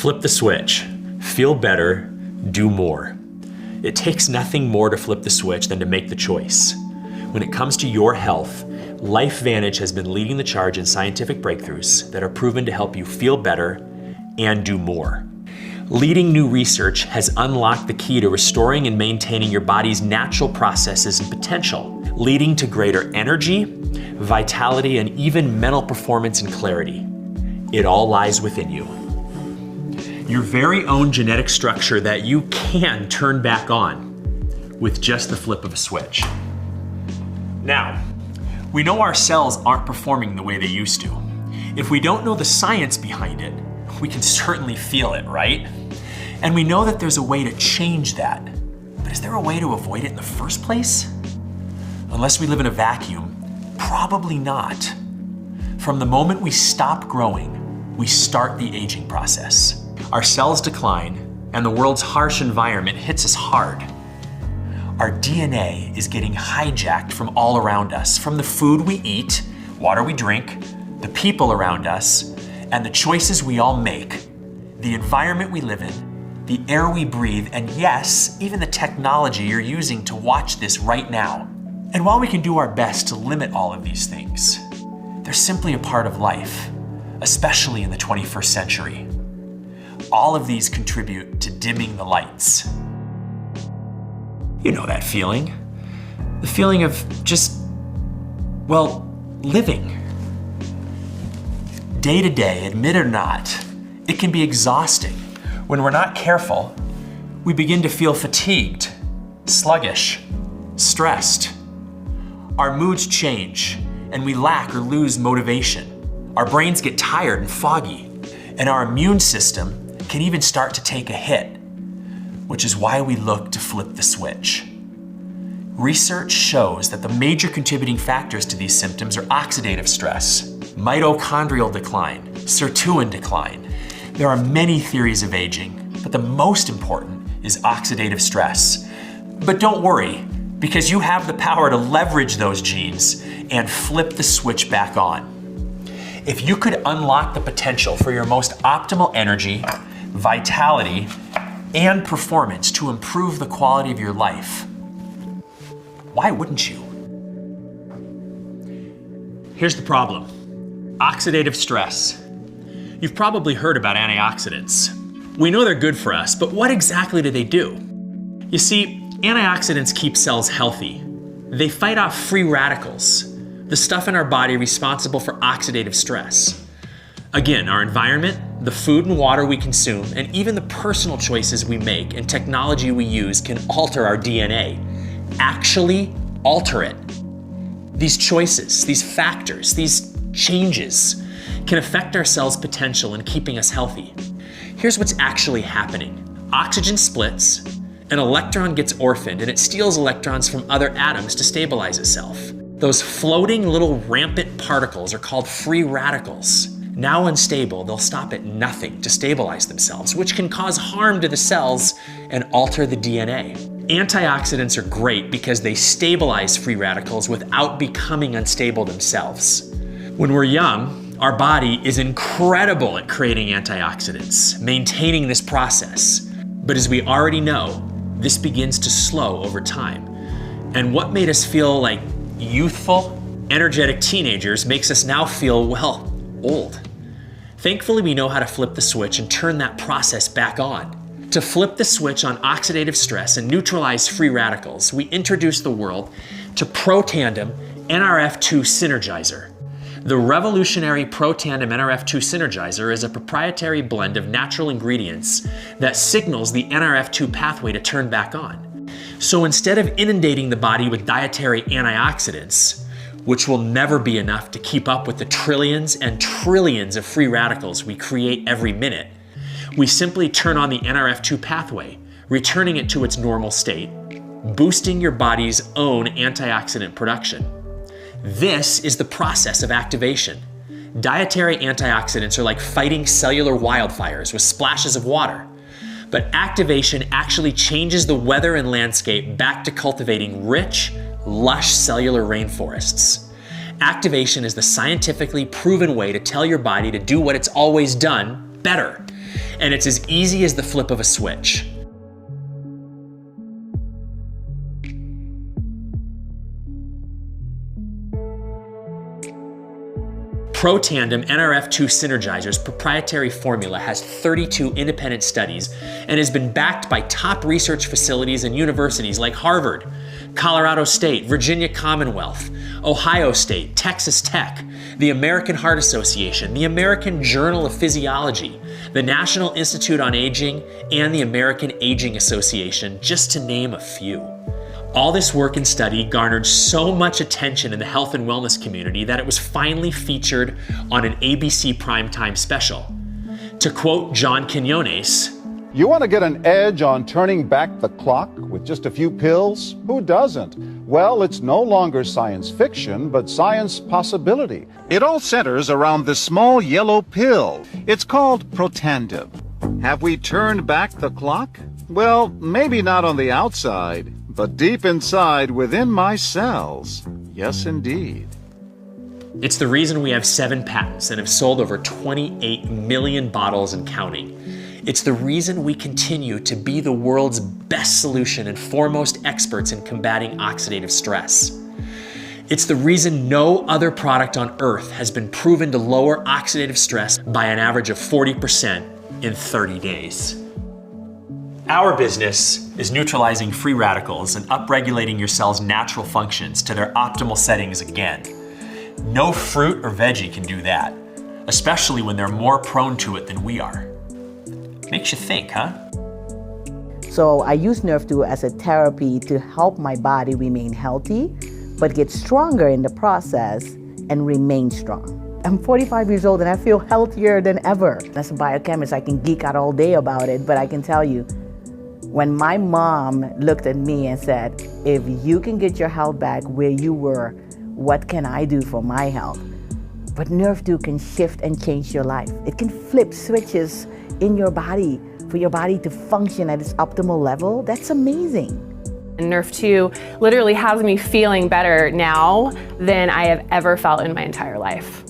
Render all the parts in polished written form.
Flip the switch. Feel better, do more. It takes nothing more to flip the switch than to make the choice. When it comes to your health, LifeVantage has been leading the charge in scientific breakthroughs that are proven to help you feel better and do more. Leading new research has unlocked the key to restoring and maintaining your body's natural processes and potential, leading to greater energy, vitality, and even mental performance and clarity. It all lies within you. Your very own genetic structure that you can turn back on with just the flip of a switch. Now, we know our cells aren't performing the way they used to. If we don't know the science behind it, we can certainly feel it, right? And we know that there's a way to change that. But is there a way to avoid it in the first place? Unless we live in a vacuum, probably not. From the moment we stop growing, we start the aging process. Our cells decline, and the world's harsh environment hits us hard. Our DNA is getting hijacked from all around us, from the food we eat, water we drink, the people around us, and the choices we all make, the environment we live in, the air we breathe, and yes, even the technology you're using to watch this right now. And while we can do our best to limit all of these things, they're simply a part of life, especially in the 21st century. All of these contribute to dimming the lights. You know that feeling. The feeling of just, well, living. Day to day, admit it or not, it can be exhausting. When we're not careful, we begin to feel fatigued, sluggish, stressed. Our moods change, and we lack or lose motivation. Our brains get tired and foggy, and our immune system can even start to take a hit, which is why we look to flip the switch. Research shows that the major contributing factors to these symptoms are oxidative stress, mitochondrial decline, sirtuin decline. There are many theories of aging, but the most important is oxidative stress. But don't worry, because you have the power to leverage those genes and flip the switch back on. If you could unlock the potential for your most optimal energy, vitality, and performance to improve the quality of your life, why wouldn't you? Here's the problem: oxidative stress. You've probably heard about antioxidants. We know they're good for us, but what exactly do they do? You see, antioxidants keep cells healthy. They fight off free radicals, the stuff in our body responsible for oxidative stress. Again, our environment, the food and water we consume, and even the personal choices we make and technology we use can alter our DNA. Actually alter it. These choices, these factors, these changes can affect our cells' potential in keeping us healthy. Here's what's actually happening. Oxygen splits, an electron gets orphaned, and it steals electrons from other atoms to stabilize itself. Those floating little rampant particles are called free radicals. Now unstable, they'll stop at nothing to stabilize themselves, which can cause harm to the cells and alter the DNA. Antioxidants are great because they stabilize free radicals without becoming unstable themselves. When we're young, our body is incredible at creating antioxidants, maintaining this process. But as we already know, this begins to slow over time. And what made us feel like youthful, energetic teenagers makes us now feel, well, old. Thankfully, we know how to flip the switch and turn that process back on. To flip the switch on oxidative stress and neutralize free radicals, we introduce the world to ProTandem NRF2 Synergizer. The revolutionary ProTandem NRF2 Synergizer is a proprietary blend of natural ingredients that signals the NRF2 pathway to turn back on. So instead of inundating the body with dietary antioxidants, which will never be enough to keep up with the trillions and trillions of free radicals we create every minute, we simply turn on the NRF2 pathway, returning it to its normal state, boosting your body's own antioxidant production. This is the process of activation. Dietary antioxidants are like fighting cellular wildfires with splashes of water. But activation actually changes the weather and landscape back to cultivating rich, lush cellular rainforests. Activation is the scientifically proven way to tell your body to do what it's always done better. And it's as easy as the flip of a switch. Protandim NRF2 Synergizer's proprietary formula has 32 independent studies and has been backed by top research facilities and universities like Harvard, Colorado State, Virginia Commonwealth, Ohio State, Texas Tech, the American Heart Association, the American Journal of Physiology, the National Institute on Aging, and the American Aging Association, just to name a few. All this work and study garnered so much attention in the health and wellness community that it was finally featured on an ABC primetime special. To quote John Quinones, "You want to get an edge on turning back the clock with just a few pills? Who doesn't? Well, it's no longer science fiction, but science possibility. It all centers around this small yellow pill. It's called Protandim. Have we turned back the clock? Well, maybe not on the outside, but deep inside within my cells. Yes, indeed." It's the reason we have 7 patents and have sold over 28 million bottles and counting. It's the reason we continue to be the world's best solution and foremost experts in combating oxidative stress. It's the reason no other product on earth has been proven to lower oxidative stress by an average of 40% in 30 days. Our business is neutralizing free radicals and upregulating your cell's natural functions to their optimal settings again. No fruit or veggie can do that, especially when they're more prone to it than we are. Makes you think, huh? So I use Nerve2 as a therapy to help my body remain healthy, but get stronger in the process and remain strong. I'm 45 years old and I feel healthier than ever. As a biochemist, I can geek out all day about it, but I can tell you, when my mom looked at me and said, "If you can get your health back where you were, what can I do for my health?" But Nerve2 can shift and change your life. It can flip switches in your body for your body to function at its optimal level. That's amazing. Nerve2 literally has me feeling better now than I have ever felt in my entire life.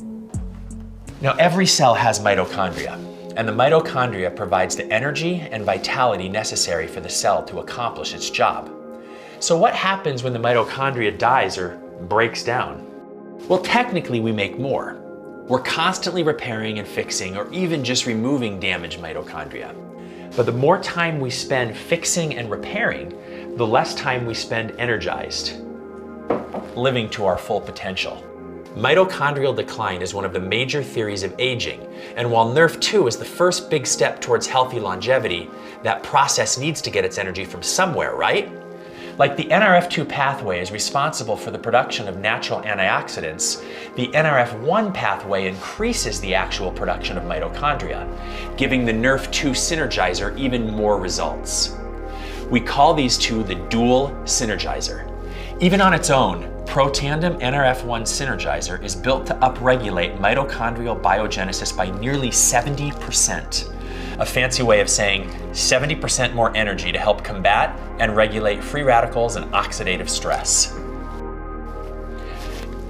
Now, every cell has mitochondria, and the mitochondria provides the energy and vitality necessary for the cell to accomplish its job. So what happens when the mitochondria dies or breaks down? Well, technically we make more. We're constantly repairing and fixing or even just removing damaged mitochondria. But the more time we spend fixing and repairing, the less time we spend energized, living to our full potential. Mitochondrial decline is one of the major theories of aging, and while Nerve2 is the first big step towards healthy longevity, that process needs to get its energy from somewhere, right? Like the NRF2 pathway is responsible for the production of natural antioxidants, the NRF1 pathway increases the actual production of mitochondria, giving the Nerve2 Synergizer even more results. We call these two the dual synergizer. Even on its own, Protandim NRF1 Synergizer is built to upregulate mitochondrial biogenesis by nearly 70%. A fancy way of saying 70% more energy to help combat and regulate free radicals and oxidative stress.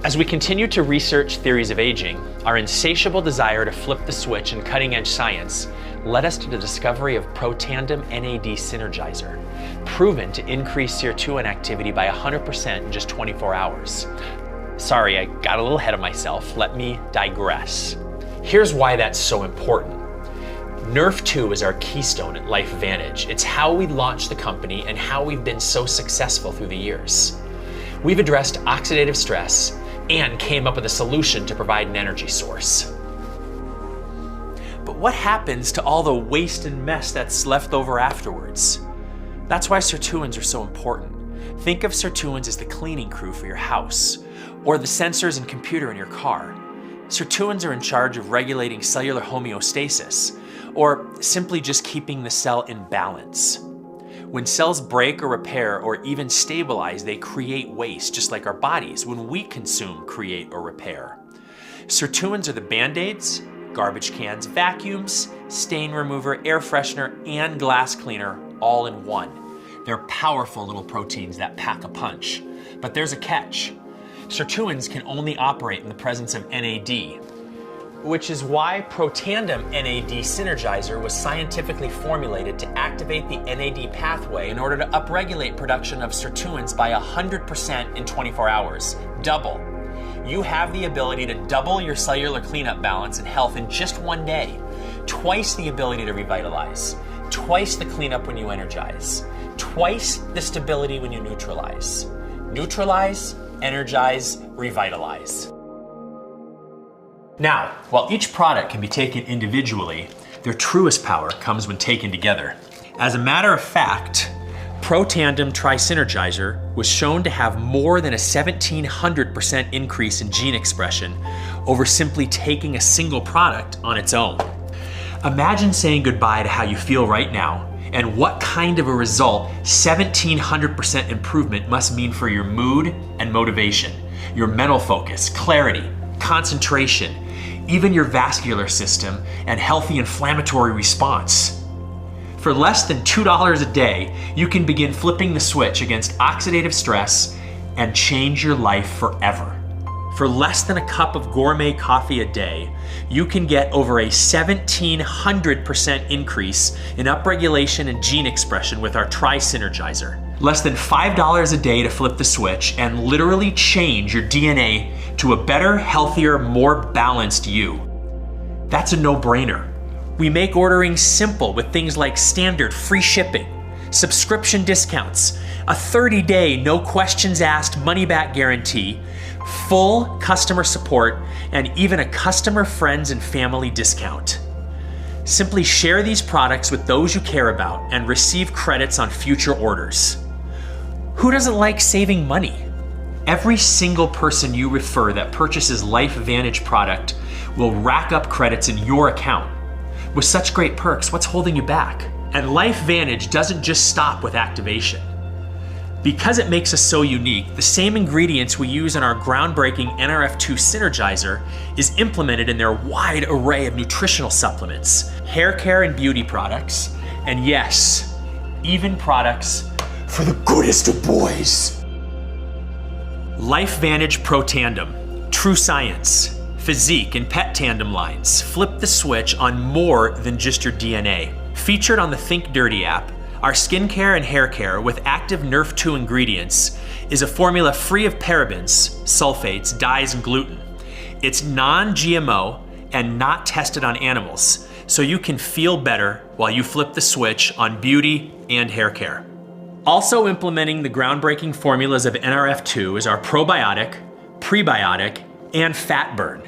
As we continue to research theories of aging, our insatiable desire to flip the switch in cutting-edge science led us to the discovery of Protandim NAD Synergizer, proven to increase sirtuin activity by 100% in just 24 hours. Sorry, I got a little ahead of myself. Let me digress. Here's why that's so important. Nerve2 is our keystone at LifeVantage. It's how we launched the company and how we've been so successful through the years. We've addressed oxidative stress and came up with a solution to provide an energy source. But what happens to all the waste and mess that's left over afterwards? That's why sirtuins are so important. Think of sirtuins as the cleaning crew for your house, or the sensors and computer in your car. Sirtuins are in charge of regulating cellular homeostasis, or simply just keeping the cell in balance. When cells break or repair or even stabilize, they create waste, just like our bodies when we consume, create, or repair. Sirtuins are the Band-Aids, garbage cans, vacuums, stain remover, air freshener, and glass cleaner all in one. They're powerful little proteins that pack a punch. But there's a catch. Sirtuins can only operate in the presence of NAD. which is why Protandim NAD Synergizer was scientifically formulated to activate the NAD pathway in order to upregulate production of sirtuins by 100% in 24 hours. Double. You have the ability to double your cellular cleanup balance and health in just one day. Twice the ability to revitalize. Twice the cleanup when you energize. Twice the stability when you neutralize. Neutralize, energize, revitalize. Now, while each product can be taken individually, their truest power comes when taken together. As a matter of fact, Protandim Tri-Synergizer was shown to have more than a 1,700% increase in gene expression over simply taking a single product on its own. Imagine saying goodbye to how you feel right now and what kind of a result 1,700% improvement must mean for your mood and motivation, your mental focus, clarity, concentration, even your vascular system and healthy inflammatory response. For less than $2 a day, you can begin flipping the switch against oxidative stress and change your life forever. For less than a cup of gourmet coffee a day, you can get over a 1,700% increase in upregulation and gene expression with our Tri-Synergizer. Less than $5 a day to flip the switch and literally change your DNA to a better, healthier, more balanced you. That's a no-brainer. We make ordering simple with things like standard free shipping, subscription discounts, a 30-day no questions asked money-back guarantee, full customer support, and even a customer, friends, and family discount. Simply share these products with those you care about and receive credits on future orders. Who doesn't like saving money? Every single person you refer that purchases LifeVantage product will rack up credits in your account. With such great perks, what's holding you back? And LifeVantage doesn't just stop with activation. Because it makes us so unique, the same ingredients we use in our groundbreaking NRF2 Synergizer is implemented in their wide array of nutritional supplements, hair care and beauty products, and yes, even products for the goodest of boys. LifeVantage Protandim, True Science, Physique, and Pet Tandem lines flip the switch on more than just your DNA. Featured on the Think Dirty app, our skincare and hair care with active Nerf2 ingredients is a formula free of parabens, sulfates, dyes, and gluten. It's non-GMO and not tested on animals, so you can feel better while you flip the switch on beauty and hair care. Also implementing the groundbreaking formulas of NRF2 is our probiotic, prebiotic, and fat burn.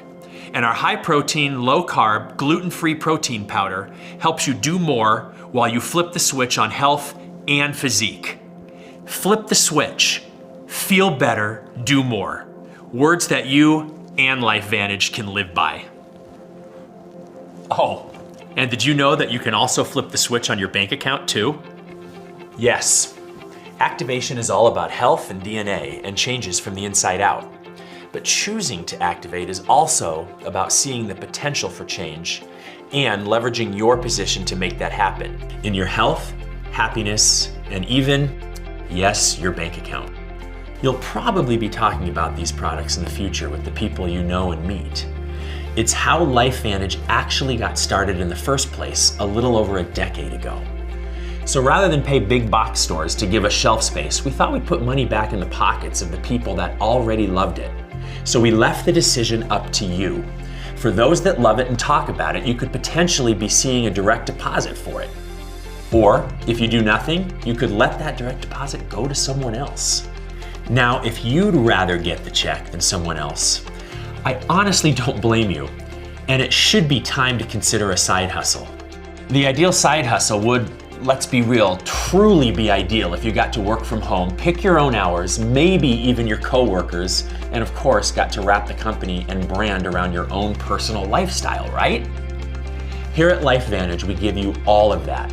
And our high protein, low carb, gluten-free protein powder helps you do more while you flip the switch on health and physique. Flip the switch, feel better, do more. Words that you and LifeVantage can live by. Oh, and did you know that you can also flip the switch on your bank account too? Yes, activation is all about health and DNA and changes from the inside out. But choosing to activate is also about seeing the potential for change and leveraging your position to make that happen in your health, happiness, and even, yes, your bank account. You'll probably be talking about these products in the future with the people you know and meet. It's how LifeVantage actually got started in the first place a little over a decade ago. So rather than pay big box stores to give us shelf space, we thought we'd put money back in the pockets of the people that already loved it. So we left the decision up to you. For those that love it and talk about it, you could potentially be seeing a direct deposit for it. Or if you do nothing, you could let that direct deposit go to someone else. Now, if you'd rather get the check than someone else, I honestly don't blame you, and it should be time to consider a side hustle. The ideal side hustle would, let's be real, truly be ideal if you got to work from home, pick your own hours, maybe even your coworkers, and of course got to wrap the company and brand around your own personal lifestyle, right? Here at LifeVantage, we give you all of that.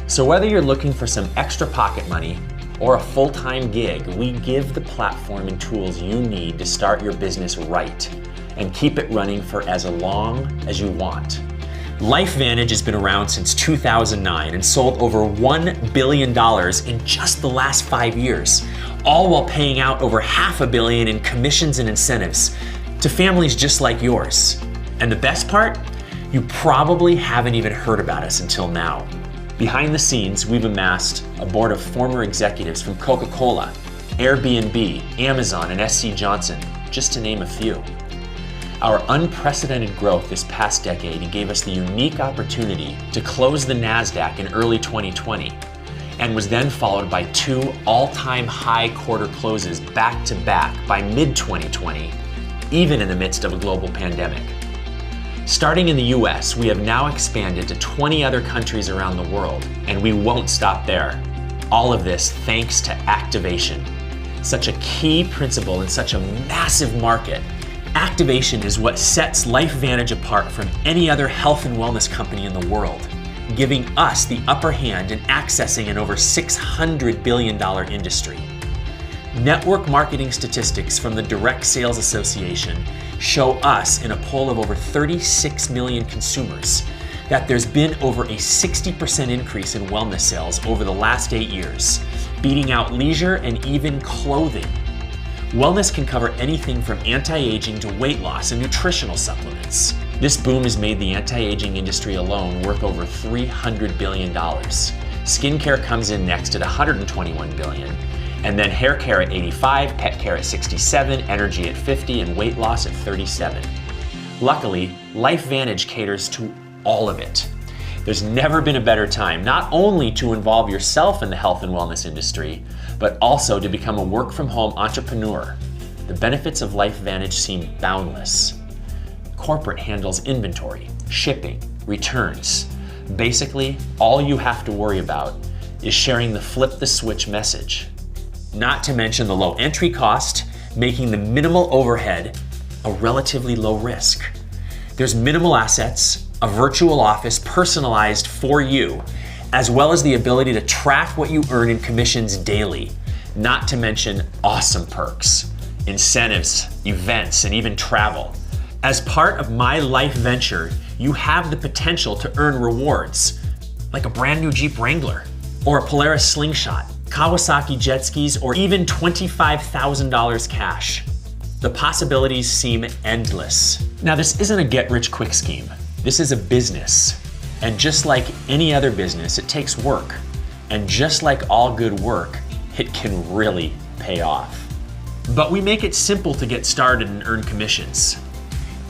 So whether you're looking for some extra pocket money or a full-time gig, we give the platform and tools you need to start your business right and keep it running for as long as you want. LifeVantage has been around since 2009 and sold over $1 billion in just the last 5 years, all while paying out over $500 million in commissions and incentives to families just like yours. And the best part? You probably haven't even heard about us until now. Behind the scenes, we've amassed a board of former executives from Coca-Cola, Airbnb, Amazon, and SC Johnson, just to name a few. Our unprecedented growth this past decade gave us the unique opportunity to close the NASDAQ in early 2020, and was then followed by 2 all-time high quarter closes back to back by mid-2020, even in the midst of a global pandemic. Starting in the US, we have now expanded to 20 other countries around the world, and we won't stop there. All of this thanks to activation. Such a key principle in such a massive market. Activation is what sets LifeVantage apart from any other health and wellness company in the world, giving us the upper hand in accessing an over $600 billion industry. Network marketing statistics from the Direct Sales Association show us in a poll of over 36 million consumers that there's been over a 60% increase in wellness sales over the last 8 years, beating out leisure and even clothing. Wellness can cover anything from anti-aging to weight loss and nutritional supplements. This boom has made the anti-aging industry alone worth over $300 billion. Skincare comes in next at $121 billion. And then hair care at 85, pet care at 67, energy at 50, and weight loss at 37. Luckily, LifeVantage caters to all of it. There's never been a better time, not only to involve yourself in the health and wellness industry, but also to become a work-from-home entrepreneur. The benefits of LifeVantage seem boundless. Corporate handles inventory, shipping, returns. Basically, all you have to worry about is sharing the flip the switch message. Not to mention the low entry cost, making the minimal overhead a relatively low risk. There's minimal assets, a virtual office personalized for you, as well as the ability to track what you earn in commissions daily, not to mention awesome perks, incentives, events, and even travel. As part of my life venture, you have the potential to earn rewards, like a brand new Jeep Wrangler, or a Polaris Slingshot, Kawasaki jet skis, or even $25,000 cash. The possibilities seem endless. Now, this isn't a get-rich-quick scheme. This is a business. And just like any other business, it takes work. And just like all good work, it can really pay off. But we make it simple to get started and earn commissions.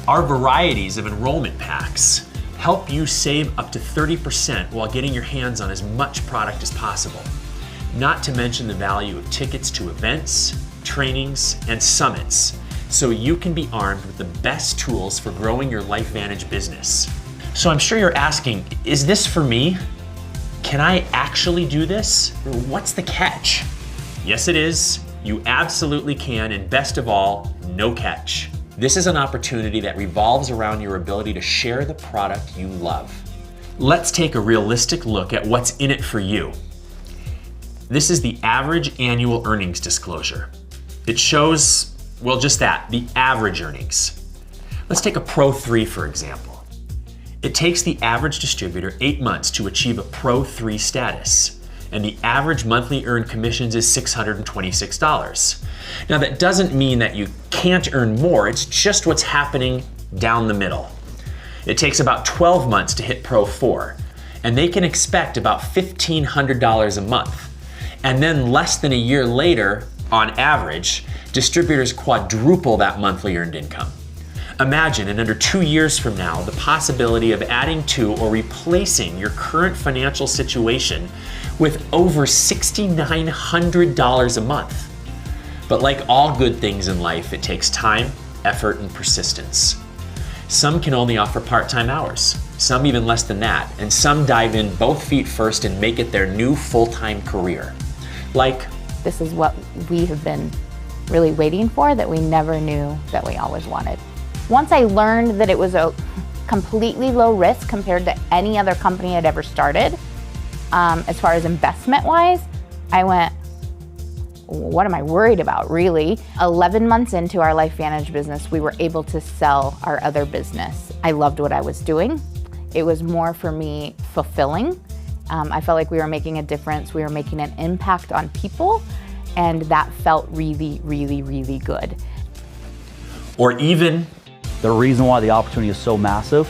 Our varieties of enrollment packs help you save up to 30% while getting your hands on as much product as possible. Not to mention the value of tickets to events, trainings, and summits, so you can be armed with the best tools for growing your LifeVantage business. So I'm sure you're asking, is this for me? Can I actually do this? What's the catch? Yes, it is. You absolutely can, and best of all, no catch. This is an opportunity that revolves around your ability to share the product you love. Let's take a realistic look at what's in it for you. This is the average annual earnings disclosure. It shows, well, just that, the average earnings. Let's take a Pro 3, for example. It takes the average distributor 8 months to achieve a Pro 3 status, and the average monthly earned commissions is $626. Now, that doesn't mean that you can't earn more, it's just what's happening down the middle. It takes about 12 months to hit Pro 4, and they can expect about $1,500 a month. And then less than a year later, on average, distributors quadruple that monthly earned income. Imagine in under 2 years from now, the possibility of adding to or replacing your current financial situation with over $6,900 a month. But like all good things in life, it takes time, effort, and persistence. Some can only offer part-time hours, some even less than that, and some dive in both feet first and make it their new full-time career. Like, this is what we have been really waiting for, that we never knew that we always wanted. Once I learned that it was a completely low risk compared to any other company I'd ever started, as far as investment-wise, I went, what am I worried about, really? 11 months into our LifeVantage business, we were able to sell our other business. I loved what I was doing. It was more, for me, fulfilling. I felt like we were making a difference. We were making an impact on people, and that felt really, really, really good. Or even The reason why the opportunity is so massive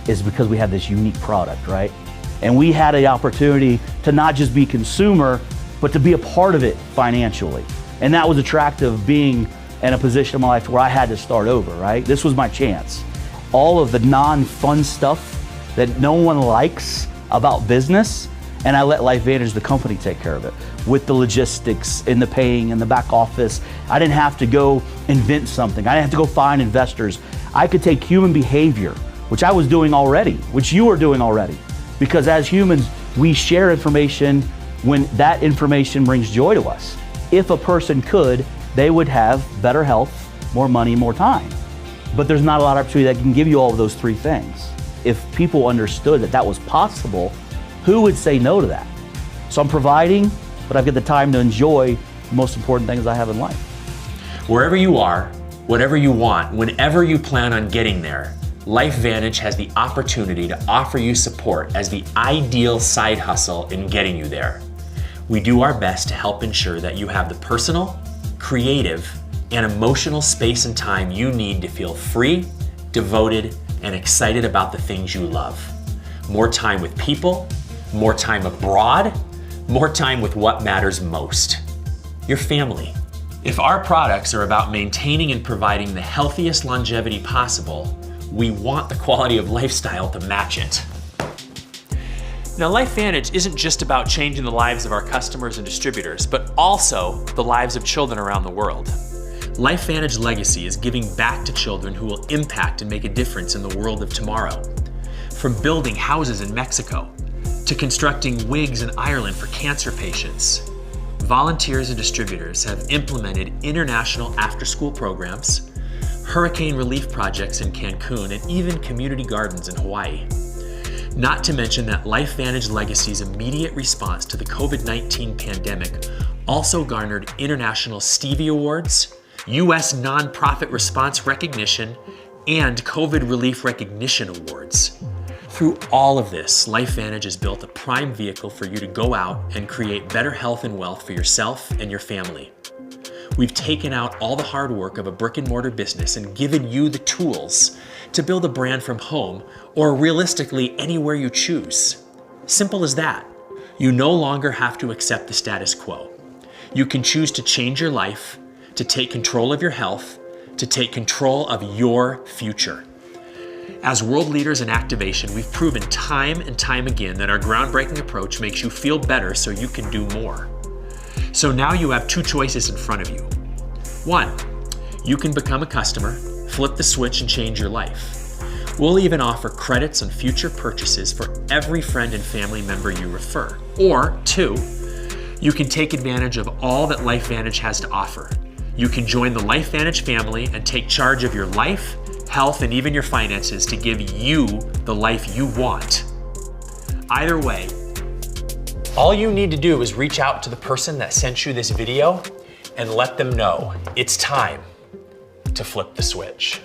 is because we have this unique product, right? And we had the opportunity to not just be consumer, but to be a part of it financially. And that was attractive, being in a position in my life where I had to start over, right? This was my chance. All of the non-fun stuff that no one likes about business, and I let LifeVantage, the company, take care of it. With the logistics and the paying and the back office, I didn't have to go invent something. I didn't have to go find investors. I could take human behavior, which I was doing already, which you are doing already. Because as humans, we share information when that information brings joy to us. If a person could, they would have better health, more money, more time. But there's not a lot of opportunity that can give you all of those three things. If people understood that that was possible, who would say no to that? So I'm providing, but I've got the time to enjoy the most important things I have in life. Wherever you are, whatever you want, whenever you plan on getting there, LifeVantage has the opportunity to offer you support as the ideal side hustle in getting you there. We do our best to help ensure that you have the personal, creative, and emotional space and time you need to feel free, devoted, and excited about the things you love. More time with people, more time abroad, more time with what matters most, your family. If our products are about maintaining and providing the healthiest longevity possible, we want the quality of lifestyle to match it. Now, LifeVantage isn't just about changing the lives of our customers and distributors, but also the lives of children around the world. LifeVantage Legacy is giving back to children who will impact and make a difference in the world of tomorrow. From building houses in Mexico, to constructing wigs in Ireland for cancer patients, volunteers and distributors have implemented international after-school programs, hurricane relief projects in Cancun, and even community gardens in Hawaii. Not to mention that LifeVantage Legacy's immediate response to the COVID-19 pandemic also garnered international Stevie Awards, U.S. Nonprofit Response Recognition, and COVID Relief Recognition Awards. Through all of this, LifeVantage has built a prime vehicle for you to go out and create better health and wealth for yourself and your family. We've taken out all the hard work of a brick and mortar business and given you the tools to build a brand from home or realistically anywhere you choose. Simple as that. You no longer have to accept the status quo. You can choose to change your life, to take control of your health, to take control of your future. As world leaders in activation, we've proven time and time again that our groundbreaking approach makes you feel better so you can do more. So now you have two choices in front of you. One, you can become a customer, flip the switch and change your life. We'll even offer credits on future purchases for every friend and family member you refer. Or two, you can take advantage of all that LifeVantage has to offer. You can join the LifeVantage family and take charge of your life, health, and even your finances to give you the life you want. Either way, all you need to do is reach out to the person that sent you this video and let them know it's time to flip the switch.